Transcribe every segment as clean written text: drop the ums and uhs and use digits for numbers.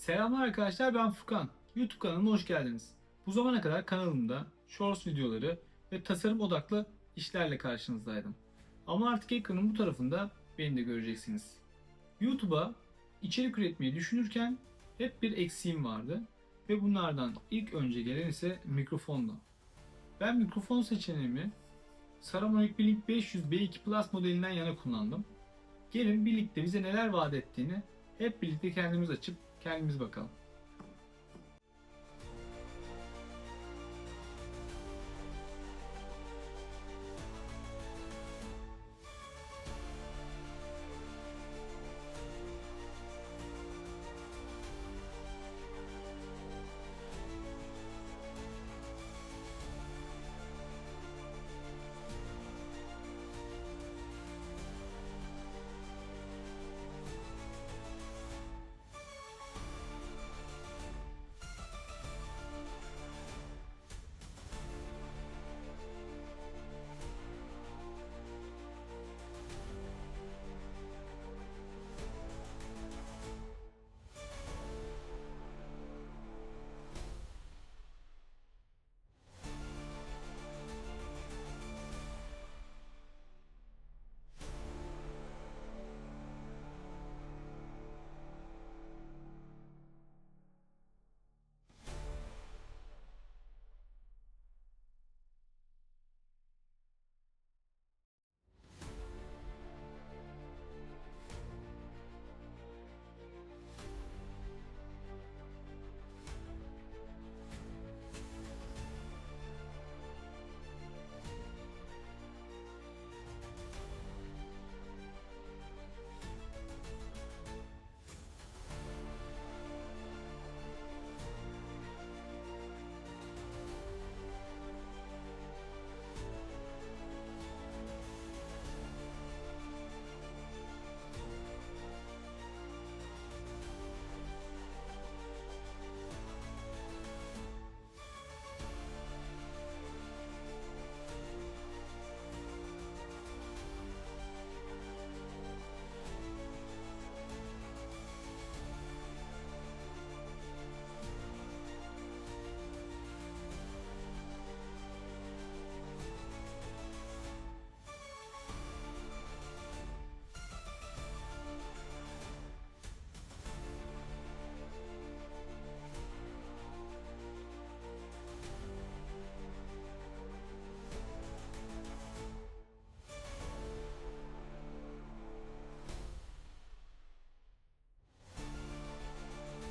Selamlar arkadaşlar, ben Furkan. YouTube kanalıma hoş geldiniz. Bu zamana kadar kanalımda shorts videoları ve tasarım odaklı işlerle karşınızdaydım. Ama artık ekranın bu tarafında beni de göreceksiniz. YouTube'a içerik üretmeyi düşünürken hep bir eksiğim vardı ve bunlardan ilk önce gelen ise mikrofondu. Ben mikrofon seçeneğimi Saramonic Blink 500 B2 Plus modelinden yana kullandım. Gelin birlikte bize neler vaat ettiğini hep birlikte kendimiz açıp kendimiz bakalım.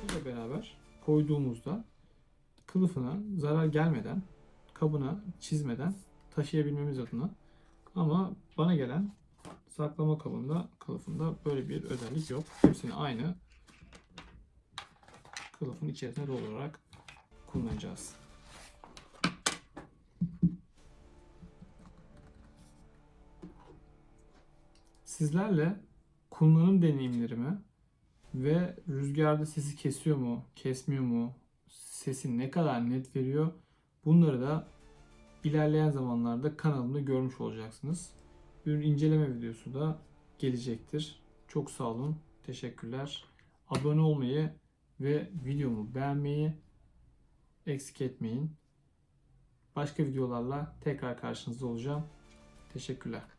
Ile beraber koyduğumuzda kılıfına zarar gelmeden, kabına çizmeden taşıyabilmemiz adına. Ama bana gelen saklama kabında, kılıfında böyle bir özellik yok. Hepsini aynı kılıfın içerisine rol olarak kullanacağız. Sizlerle kullanım deneyimlerimi ve rüzgarda sesi kesiyor mu, kesmiyor mu, sesi ne kadar net veriyor, bunları da ilerleyen zamanlarda kanalımda görmüş olacaksınız. Ürün inceleme videosu da gelecektir. Çok sağ olun, teşekkürler. Abone olmayı ve videomu beğenmeyi eksik etmeyin. Başka videolarla tekrar karşınızda olacağım. Teşekkürler.